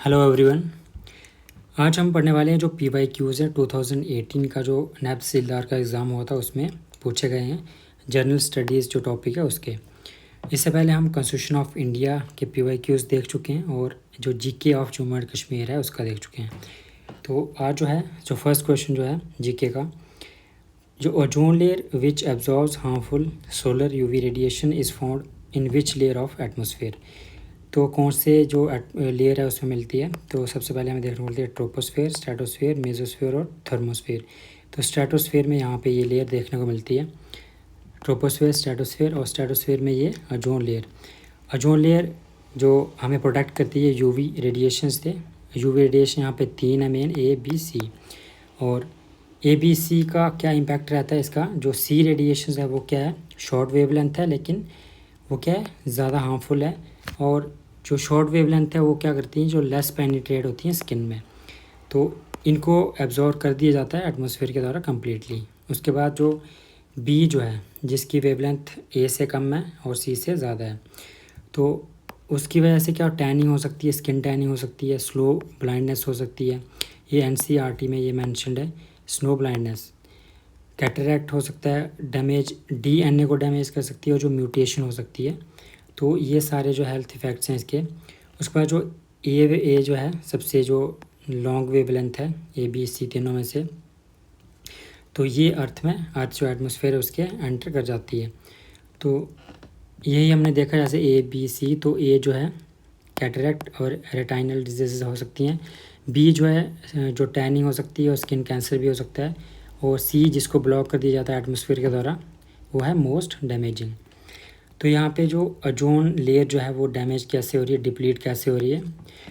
Hello everyone. आज हम पढ़ने वाले हैं जो PYQs है 2018 का जो नैब तहसीलदार का एग्ज़ाम हुआ था उसमें पूछे गए हैं जनरल स्टडीज़ जो टॉपिक है उसके। इससे पहले हम कॉन्स्टिट्यूशन ऑफ इंडिया के PYQs देख चुके हैं और जो GK of Jammu and Kashmir है उसका देख चुके हैं। तो आज जो है जो फर्स्ट क्वेश्चन जो है जीके का, जो ozone layer which absorbs harmful solar UV radiation is found in which layer of atmosphere. तो कौन से जो लेयर है उसमें मिलती है। तो सबसे पहले हमें देखने को मिलती है ट्रोपोस्फेयर, स्ट्रेटोस्फेयर, मेसोस्फेयर और थर्मोस्फेयर। तो स्ट्रेटोस्फेयर में यहाँ पे ये लेयर देखने को मिलती है, ट्रोपोस्फेयर, स्ट्रेटोस्फेयर, और स्ट्रेटोस्फेयर में ये ओजोन लेयर। ओजोन लेयर जो हमें प्रोटेक्ट करती है यूवी रेडिएशन से। यूवी रेडिएशन यहाँ पे 3 है मेन, ए बी सी। और ए बी सी का क्या इम्पैक्ट रहता है इसका, जो सी रेडिएशन है वो क्या है, शॉर्ट वेवलेंथ है, लेकिन वो क्या है, ज़्यादा हार्मफुल है। और जो शॉर्ट वेवलेंथ है वो क्या करती हैं, जो लेस पेनिट्रेट होती हैं स्किन में, तो इनको एब्जॉर्ब कर दिया जाता है एटमॉस्फेयर के द्वारा कम्प्लीटली। उसके बाद जो बी जो है जिसकी वेवलेंथ ए से कम है और सी से ज़्यादा है, तो उसकी वजह से क्या टैनिंग हो सकती है, स्किन टैनिंग हो सकती है, स्लो ब्लाइंडनेस हो सकती है। ये NCERT में ये मैंशनड है, स्नो ब्लाइंडनेस। कैटरैक्ट हो सकता है, डैमेज DNA को डैमेज कर सकती है, और जो म्यूटेशन हो सकती है। तो ये सारे जो हेल्थ इफ़ेक्ट्स हैं इसके। उसके बाद जो ए जो है सबसे जो लॉन्ग वेवलेंथ है ABC तीनों में से, तो ये अर्थ जो एटमॉस्फेयर है उसके एंटर कर जाती है। तो यही हमने देखा जैसे ABC। तो ए जो है कैटरैक्ट और रेटाइनल डिजीज़ हो सकती हैं। बी जो है जो टैनिंग हो सकती है और स्किन कैंसर भी हो सकता है। और सी जिसको ब्लॉक कर दिया जाता है एटमॉस्फेयर के द्वारा, वो है मोस्ट डैमेजिंग। तो यहाँ पे जो ओजोन लेयर जो है वो डैमेज कैसे हो रही है, डिप्लीट कैसे हो रही है।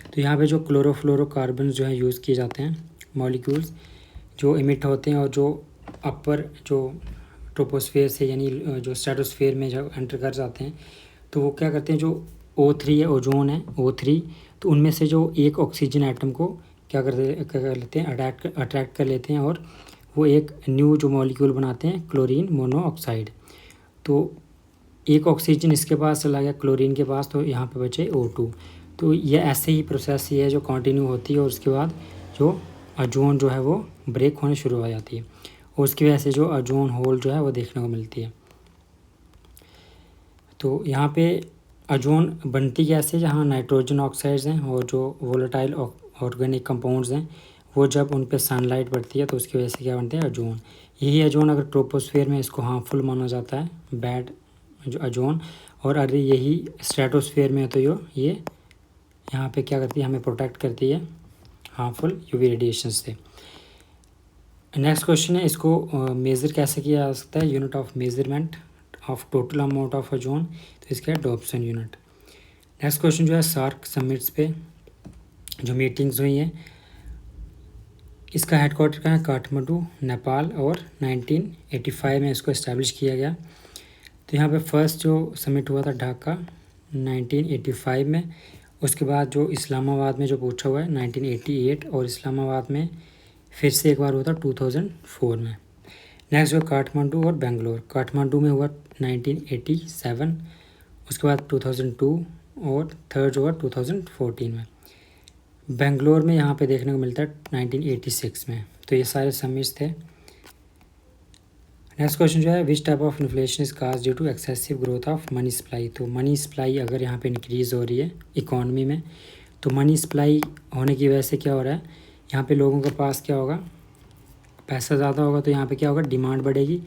तो यहाँ पे जो क्लोरोफ्लोरोकार्बन जो है यूज़ किए जाते हैं, मॉलिक्यूल्स जो इमिट होते हैं, और जो अपर जो ट्रोपोस्फेयर से यानी जो स्ट्रेटोस्फेयर में जब एंटर कर जाते हैं, तो वो क्या करते हैं, जो O3 है, ओजोन है O3, तो उनमें से जो एक ऑक्सीजन एटम को क्या कर लेते हैं, अट्रैक्ट कर लेते हैं, और वो एक न्यू जो मॉलिक्यूल बनाते हैं, क्लोरीन मोनोऑक्साइड। तो एक ऑक्सीजन इसके पास चला गया क्लोरीन के पास, तो यहाँ पे बचे O2। तो ये ऐसे ही प्रोसेस ही है जो कंटिन्यू होती है, और उसके बाद जो ओजोन जो है वो ब्रेक होने शुरू हो जाती है, और उसकी वजह से जो ओजोन होल जो है वो देखने को मिलती है। तो यहाँ पे ओजोन बनती कैसे, जहाँ नाइट्रोजन ऑक्साइड्स हैं और जो वोलेटाइल ऑर्गेनिक कंपाउंड्स हैं, वो जब उन पर सनलाइट पड़ती है तो उसकी वजह से क्या बनते हैं, ओजोन। यही ओजोन अगर ट्रोपोस्फेयर में इसको हार्मफुल माना जाता है, बैड जो ओजोन, और अरे यही स्ट्रेटोस्फेयर में है तो ये यहाँ पे क्या करती है, हमें प्रोटेक्ट करती है हार्मफुल यूवी रेडिएशन से। नेक्स्ट क्वेश्चन है, इसको मेज़र कैसे किया जा सकता है, unit of measurement of total amount of ozone, तो इसका है डॉप्सन यूनिट। नेक्स्ट क्वेश्चन जो है सार्क समिट्स पे जो मीटिंग्स हुई हैं, इसका हेडक्वार्टर कहाँ है, काठमांडू नेपाल, और 1985 में इसको इस्टेब्लिश किया गया। तो यहाँ पे फर्स्ट जो समिट हुआ था ढाका 1985 में। उसके बाद जो इस्लामाबाद में जो पूछा हुआ है 1988, और इस्लामाबाद में फिर से एक बार हुआ था 2004 में। नेक्स्ट जो काठमांडू और बेंगलोर, काठमांडू में हुआ 1987, उसके बाद 2002, और थर्ड जो हुआ 2014 में। बेंगलोर में यहाँ पे देखने को मिलता है 1986 में। तो ये सारे समिट्स थे। नेक्स्ट क्वेश्चन जो है, which type of inflation is cause due to excessive growth of money supply. तो मनी सप्लाई अगर यहाँ पे इंक्रीज़ हो रही है इकॉनमी में, तो मनी सप्लाई होने की वजह से क्या हो रहा है, यहाँ पे लोगों के पास क्या होगा, पैसा ज़्यादा होगा, तो यहाँ पे क्या होगा, डिमांड बढ़ेगी।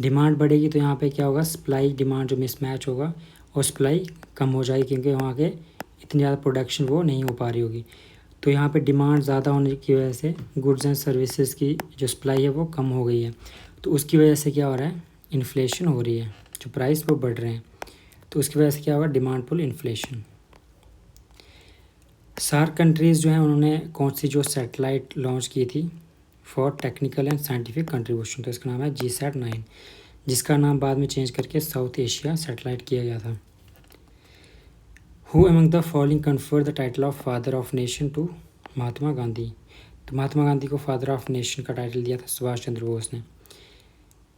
डिमांड बढ़ेगी तो यहाँ पे क्या होगा, सप्लाई डिमांड जो मिसमैच होगा, और सप्लाई कम हो जाएगी, क्योंकि वहाँ के इतनी ज़्यादा प्रोडक्शन वो नहीं हो पा रही होगी। तो यहाँ पे डिमांड ज़्यादा होने की वजह से गुड्स एंड सर्विसेज की जो सप्लाई है वो कम हो गई है, तो उसकी वजह से क्या हो रहा है, इन्फ्लेशन हो रही है, जो प्राइस वो बढ़ रहे हैं, तो उसकी वजह से क्या होगा, demand pull inflation. SAARC countries जो हैं उन्होंने कौन सी जो सैटेलाइट लॉन्च की थी for technical and scientific contribution, तो इसका नाम है GSAT-9, जिसका नाम बाद में चेंज करके साउथ एशिया सैटेलाइट किया गया था। Who among the following confer the title of father of nation to Mahatma Gandhi. तो महात्मा गांधी को फादर ऑफ नेशन का टाइटल दिया था सुभाष चंद्र बोस ने।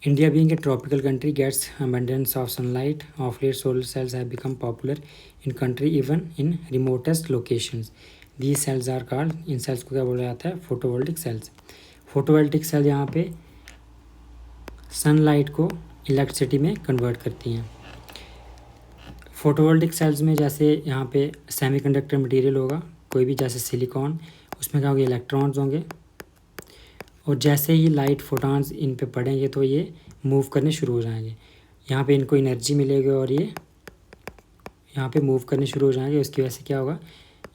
India being a tropical country gets abundance of sunlight. Of late, solar cells have become popular in country even in remotest locations. The cells are called, इन cells को क्या बोला जाता है? Photovoltaic sales. फोटोवोल्टिक सेल यहाँ पे sunlight को electricity में कन्वर्ट करती हैं। फोटोवोल्टिक सेल्स में जैसे यहाँ पे सेमीकंडक्टर मटेरियल होगा कोई भी, जैसे सिलिकॉन, उसमें क्या होगा? इलेक्ट्रॉन्स होंगे, और जैसे ही लाइट फोटॉन्स इन पे पड़ेंगे तो ये मूव करने शुरू हो जाएंगे। यहाँ पे इनको एनर्जी मिलेगी और ये यहाँ पे मूव करने शुरू हो जाएंगे। उसकी वजह से क्या होगा?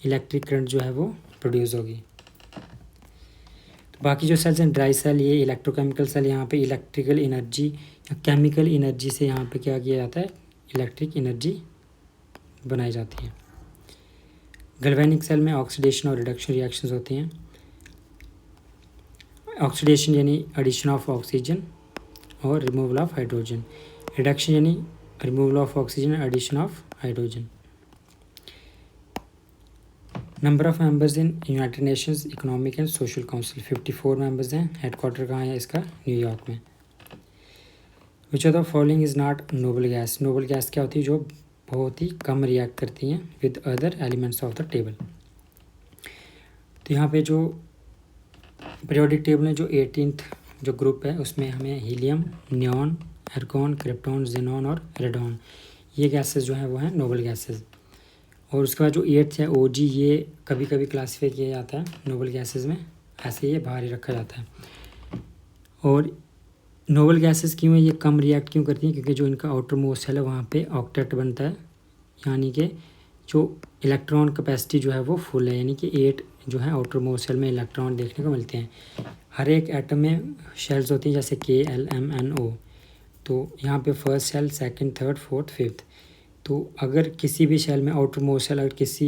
इलेक्ट्रिक करंट जो है वो प्रोड्यूस होगी। तो बाकी जो सेल्स हैं, ड्राई सेल, ये इलेक्ट्रोकेमिकल सेल, यहाँ पे इलेक्ट्रिकल एनर्जी या केमिकल एनर्जी से यहाँ पे क्या किया जाता है? इलेक्ट्रिक एनर्जी बनाई जाती है। गैल्वेनिक सेल में ऑक्सीडेशन और रिडक्शन रिएक्शंस होती हैं। ऑक्सीडेशन यानी एडिशन ऑफ ऑक्सीजन और रिमूवल ऑफ हाइड्रोजन, रिडक्शन यानी removal of oxygen, addition of hydrogen. Number of members in United Nations economic and social council 54 members हैं। हेडक्वार्टर कहाँ है इसका? न्यूयॉर्क में। Which of the following is not noble gas? Noble gas क्या होती है? जो बहुत ही कम रिएक्ट करती हैं with other elements of the table. तो यहाँ पे जो पीरियोडिक टेबल में जो 18th जो ग्रुप है उसमें हमें helium, neon, argon, krypton, xenon और रेडॉन, ये गैसेस जो हैं वो हैं नोबल गैसेस। और उसके बाद जो 8th है ओजी, ये कभी कभी क्लासीफाई किया जाता है नोबल गैसेस में, ऐसे ये बाहर ही रखा जाता है। और नोबल गैसेस क्यों है? ये कम रिएक्ट क्यों करती हैं? क्योंकि जो इनका आउटर मोस्ट सेल है वहाँ पे ऑक्टेट बनता है, यानी कि जो इलेक्ट्रॉन कैपेसिटी जो है वो फुल है, यानी कि 8 जो है आउटर मोस्ट सेल में इलेक्ट्रॉन देखने को मिलते हैं। हर एक एटम में शेल्स होती हैं, जैसे KLMNO। तो यहाँ पे first shell, second, third, fourth, fifth. तो अगर किसी भी शेल में आउटर मोस्ट सेल, अगर किसी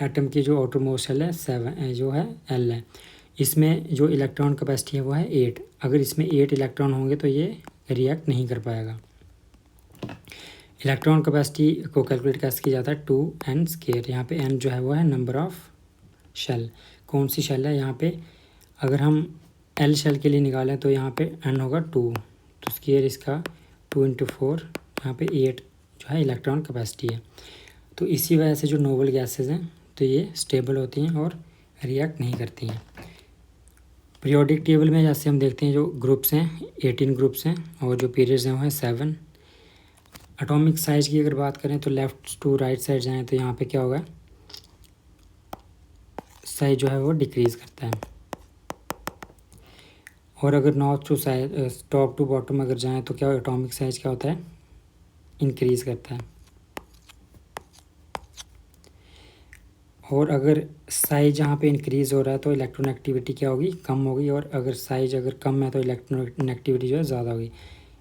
एटम की जो आउटर मोस्ट सेल है 7 जो है L है, इसमें जो इलेक्ट्रॉन कैपेसिटी है वो है 8। अगर इसमें 8 इलेक्ट्रॉन होंगे तो ये रिएक्ट नहीं कर पाएगा। इलेक्ट्रॉन कैपेसिटी को कैलकुलेट कैसे किया जाता है? 2n²। यहाँ पे n जो है वो है नंबर ऑफ शेल, कौन सी शेल है। यहाँ पे अगर हम L शेल के लिए निकालें तो यहाँ पे n होगा 2, तो स्क्वायर इसका 2 × 4, यहाँ पे 8 जो है इलेक्ट्रॉन कैपेसिटी है। तो इसी वजह से जो नोबल गैसेस हैं तो ये स्टेबल होती हैं और रिएक्ट नहीं करती हैं। पीरियोडिक टेबल में जैसे हम देखते हैं जो ग्रुप्स हैं 18 ग्रुप्स हैं और जो पीरियड्स हैं वो हैं 7। एटॉमिक साइज की अगर बात करें तो लेफ़्ट टू राइट साइड जाएँ तो यहाँ पे क्या होगा? साइज जो है वो डिक्रीज़ करता है। और अगर north to side top to bottom अगर जाएँ तो क्या एटॉमिक साइज क्या होता है? इंक्रीज़ करता है। और अगर साइज यहाँ पे इंक्रीज़ हो रहा है तो इलेक्ट्रॉन एक्टिविटी क्या होगी? कम होगी। और अगर साइज अगर कम है तो इलेक्ट्रॉन एक्टिविटी जो है ज़्यादा होगी।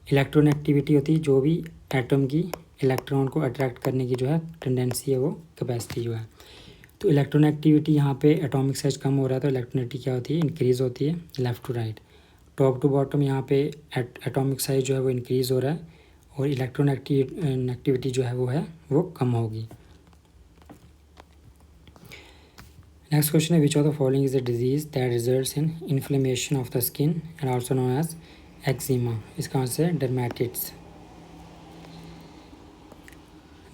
इलेक्ट्रॉन एक्टिविटी होती है जो भी एटम की इलेक्ट्रॉन को अट्रैक्ट करने की जो है टेंडेंसी है, वो कैपेसिटी जो है। तो इलेक्ट्रॉन एक्टिविटी यहाँ पे एटॉमिक साइज कम हो रहा है तो इलेक्ट्रॉन एक्टिविटी क्या होती है? इंक्रीज़ होती है left to right. Top to bottom यहाँ पे एटॉमिक साइज जो है वो इंक्रीज़ हो रहा है और इलेक्ट्रॉन एक्टिविटी जो है वो कम होगी। नेक्स्ट क्वेश्चन है which of the following is a disease that results in inflammation of the skin and also known as eczema? इसका आंसर है डर्मेटिट्स।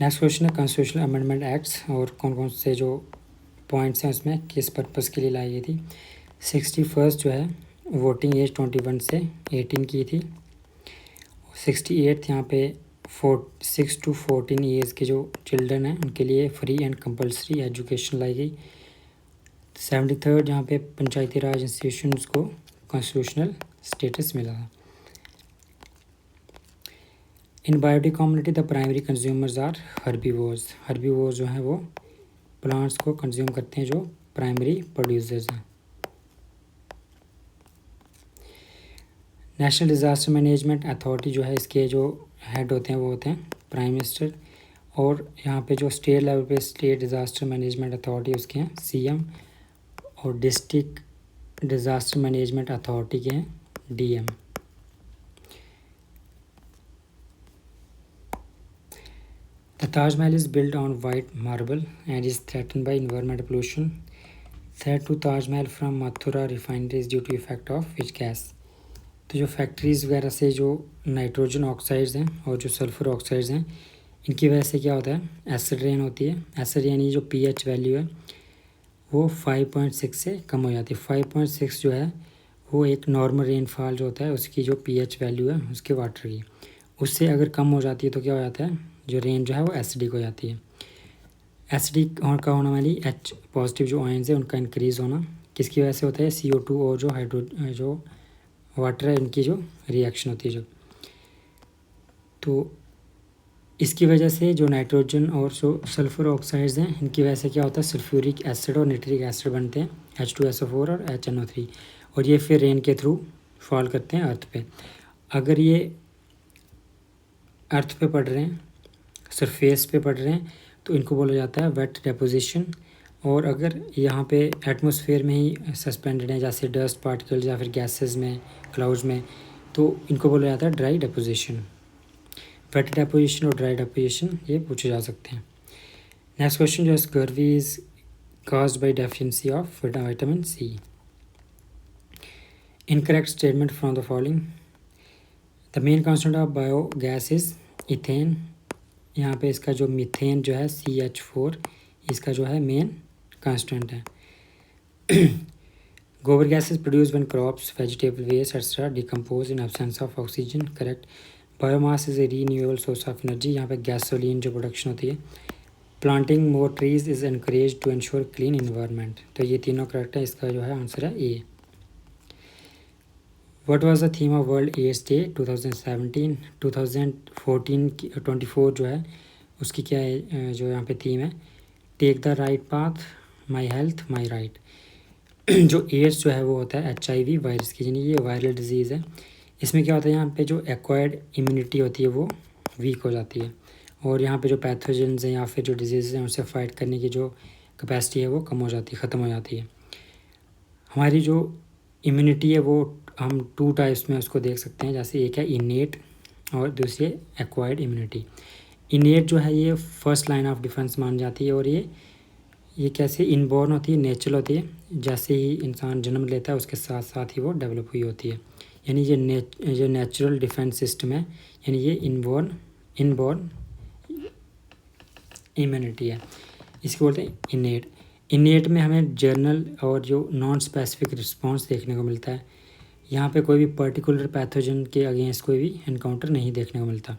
नेक्स्ट क्वेश्चन है कॉन्स्टिट्यूशनल अमेंडमेंट एक्ट्स और कौन कौन से जो पॉइंट्स हैं उसमें किस पर्पज़ के लिए लाई गई थी। 61 जो है वोटिंग एज 21 से 18 की थी। 68 यहाँ पे 6 to 14 ईयर्स के जो चिल्ड्रन हैं उनके लिए फ्री एंड कंपलसरी एजुकेशन लाई गई। 73 यहाँ पे पंचायती राज इंस्टीट्यूशंस को कॉन्स्टिट्यूशनल स्टेटस मिला था। In biotic community the primary consumers are herbivores. Herbivores जो हैं वो प्लांट्स को कंज्यूम करते हैं जो प्राइमरी प्रोड्यूसर्स हैं। नेशनल डिज़ास्टर मैनेजमेंट अथॉरिटी जो है इसके जो हेड होते हैं वो होते हैं प्राइम मिनिस्टर। और यहाँ पे जो स्टेट लेवल पे स्टेट डिज़ास्टर मैनेजमेंट अथॉरिटी उसके हैं CM और डिस्ट्रिक्ट डिज़ास्टर मैनेजमेंट अथॉरिटी के हैं DM। The Taj Mahal is built on white marble and is threatened by environmental pollution. Threat to Taj Mahal from Mathura refinery is due to effect of which gas? तो जो factories वगैरह से जो nitrogen oxides हैं और जो sulphur oxides हैं इनकी वजह से क्या होता है? एसिड रेन होती है। एसिड यानी जो pH वैल्यू है वो 5.6 से कम हो जाती है। 5.6 जो है वो एक नॉर्मल रेनफॉल जो होता है उसकी जो पीएच वैल्यू है उसके वाटर की, उससे अगर कम हो जाती है तो क्या हो जाता है, जो रेन जो है वो एसिडिक हो जाती है। एसिडिक का होने वाली एच पॉजिटिव जो आयंस है उनका इंक्रीज़ होना किसकी वजह से होता है, CO2 और जो वाटर है इनकी जो रिएक्शन होती है जो, तो इसकी वजह से जो नाइट्रोजन और जो सल्फर ऑक्साइड्स हैं इनकी वजह से क्या होता है, सल्फ्यूरिक एसिड और नाइट्रिक एसिड बनते हैं, H2SO4 और HNO3, और ये फिर रेन के थ्रू फॉल करते हैं अर्थ पे। अगर ये अर्थ पे पड़ रहे हैं, सरफेस पे पड़ रहे हैं, तो इनको बोला जाता है वेट डेपोजिशन। और अगर यहाँ पे एटमॉस्फेयर में ही सस्पेंडेड हैं जैसे डस्ट पार्टिकल्स या फिर गैसेस में, क्लाउड्स में, तो इनको बोला जाता है ड्राई डेपोजिशन। वेट डेपोजिशन और ड्राई डेपोजिशन ये पूछे जा सकते हैं। नेक्स्ट क्वेश्चन जो है, scurvy is caused by deficiency of vitamin C. Incorrect statement from the following. The main constant of biogas is ethane. यहाँ पे इसका जो मीथेन जो है CH4 इसका जो है मेन कांस्टेंट है। Gobar gas is produce when crops, vegetable waste etcetera decompose in absence of oxygen, correct. Biomass is a renewable source of energy, यहाँ पे गैसोलीन जो प्रोडक्शन होती है। Planting more trees is encourage to ensure clean environment, तो ये तीनों correct है, इसका जो है आंसर है A. What was the theme of World AIDS Day 2017? 2024 जो है उसकी क्या है, जो यहाँ पे थीम है, take the right path, my health my right. जो एड्स जो है वो होता है HIV वायरस की, यानी ये वायरल डिजीज़ है। इसमें क्या होता है, यहाँ पे जो एक्वायर्ड इम्यूनिटी होती है वो वीक हो जाती है, और यहाँ पे जो पैथोजेंस हैं या फिर जो डिजीज़ हैं उनसे फाइट करने की जो कैपेसिटी है वो कम हो जाती है, ख़त्म हो जाती है। हमारी जो इम्यूनिटी है वो हम 2 टाइप्स में उसको देख सकते हैं, जैसे एक है इनेट और दूसरी है एक्वायर्ड इम्यूनिटी। इनेट जो है ये फर्स्ट लाइन ऑफ डिफेंस मान जाती है, और ये कैसे इनबॉर्न होती है, नेचुरल होती है, जैसे ही इंसान जन्म लेता है उसके साथ साथ ही वो डेवलप हुई होती है। यानी ये जो नेचुरल डिफेंस सिस्टम है, यानी ये इनबॉर्न इम्यूनिटी है, इसको बोलते हैं इनेट। इनेट में हमें जर्नल और जो नॉन स्पेसिफिक रिस्पॉन्स देखने को मिलता है। यहाँ पे कोई भी पर्टिकुलर पैथोजन के अगेंस्ट कोई भी एनकाउंटर नहीं देखने को मिलता।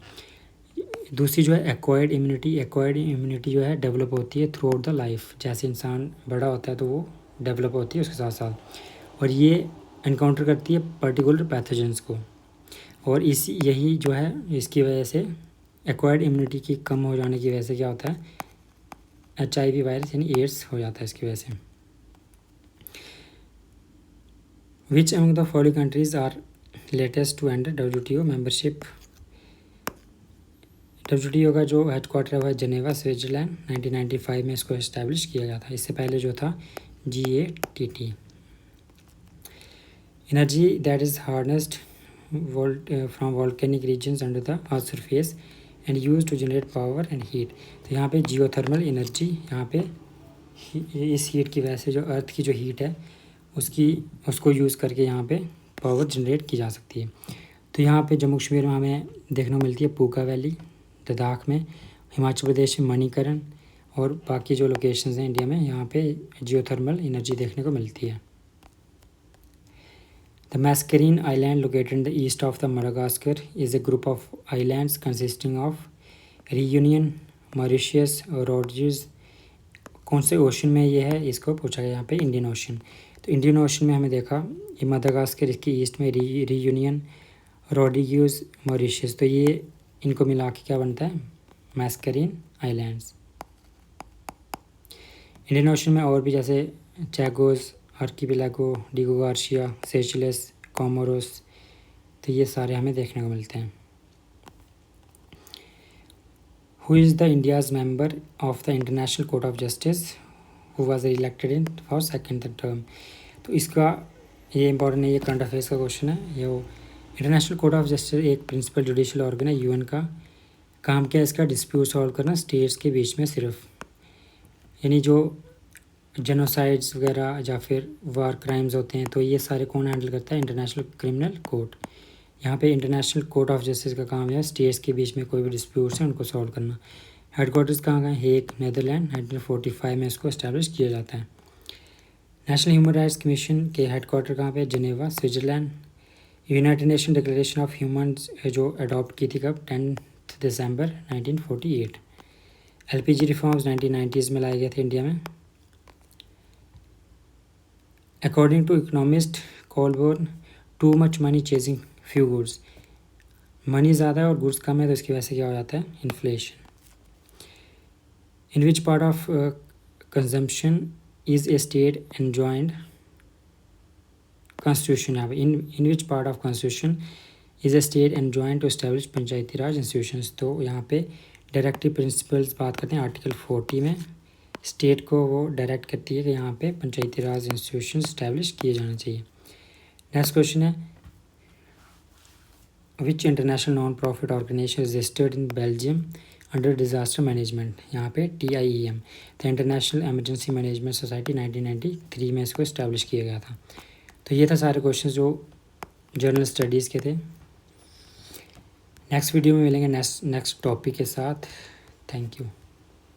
दूसरी जो है एक्वायर्ड इम्यूनिटी जो है डेवलप होती है थ्रू आउट द लाइफ, जैसे इंसान बड़ा होता है तो वो डेवलप होती है उसके साथ साथ, और ये एनकाउंटर करती है पर्टिकुलर पैथोजेंस को, और यही जो है इसकी वजह से एक्वायर्ड इम्यूनिटी की कम हो जाने की वजह से क्या होता है, HIV वायरस यानी एड्स हो जाता है इसकी वजह से। Which among the following countries are latest to enter WTO membership? WTO का जो हेडक्वार्टर है वह जनेवा, स्विट्ज़रलैंड, 1995 में इसको इस्टेब्लिश किया गया था। इससे पहले जो था GATT। Energy that is harnessed from volcanic regions under the earth surface and use to generate power and heat, तो यहाँ पे जियोथर्मल एनर्जी, यहाँ पे इस हीट की वजह से जो अर्थ की जो हीट है उसको यूज़ करके यहाँ पे पावर जनरेट की जा सकती है। तो यहाँ पे जम्मू कश्मीर में हमें देखने को मिलती है पूका वैली, लद्दाख में, हिमाचल प्रदेश में मणिकरण, और बाकी जो लोकेशंस हैं इंडिया में यहाँ पे जियोथर्मल एनर्जी देखने को मिलती है। The Mascarene island located in the east of the Madagascar is a group of islands consisting of Reunion, Mauritius और रोड्रीज। कौन से ओशन में ये है, इसको पूछा गया यहाँ पे, इंडियन ओशन। तो इंडियन ओशन में हमें देखा ये मडागास्कर, इसके ईस्ट में रियूनियन, रोड्रीज, मॉरिशस, तो ये इनको मिला के क्या बनता है, मैस्करीन आइलैंड्स। इंडियन ओशन में और भी जैसे चैगोस, आर्किपेलागो, डिगो गार्सिया, सेशेल्स, कोमोरोस, तो ये सारे हमें देखने को मिलते हैं। Who is the India's member of the international court of justice who was elected in for second term? तो इसका ये इंपॉर्टेंट है, ये करंट अफेयर्स का क्वेश्चन है। ये इंटरनेशनल कोर्ट ऑफ जस्टिस एक प्रिंसिपल जुडिशल ऑर्गन है UN का। काम क्या है इसका, डिस्प्यूट सॉल्व करना स्टेट्स के बीच में सिर्फ, यानी जो जेनोसाइड्स वगैरह या फिर वार क्राइम्स होते हैं तो ये सारे कौन हैंडल करता है, इंटरनेशनल क्रिमिनल कोर्ट। यहाँ पे इंटरनेशनल कोर्ट ऑफ जस्टिस का काम है स्टेट्स के बीच में कोई भी डिस्प्यूट्स हैं उनको सॉल्व करना। हेडक्वार्टर्स कहाँ का है, हेग, नीदरलैंड, 1945 में इसको इस्टेब्लिश किया जाता है। नेशनल ह्यूमन राइट्स कमीशन के हेडक्वार्टर कहाँ पे? Geneva, Switzerland. United nation declaration of humans जो अडॉप्ट की थी कब? 10 दिसंबर 1948। एलपीजी रिफॉर्म्स 1990s में लाए गए थे इंडिया में। According to economist Coulborn, too much money chasing few goods, money ज़्यादा है और गुड्स कम है तो इसकी वजह से क्या हो जाता है? Inflation. In which part of consumption is a state enjoined constitution? यहाँ पे in which part of constitution is a state enjoined to establish Panchayati Raj institutions. तो यहाँ पे डायरेक्टिव प्रिंसिपल्स बात करते हैं आर्टिकल 40 में। स्टेट को वो डायरेक्ट करती है कि यहाँ पे पंचायती राज इंस्टीट्यूशन इस्टेब्लिश किए जाने चाहिए। नेक्स्ट क्वेश्चन है which international non profit organization registered in Belgium under disaster management? यहाँ पे TIEM, the international emergency management society, 1993 में इसको इस्टेब्लिश किया गया था। तो ये था सारे क्वेश्चन जो जर्नल स्टडीज़ के थे। नेक्स्ट वीडियो में मिलेंगे नेक्स्ट टॉपिक के साथ। Thank you.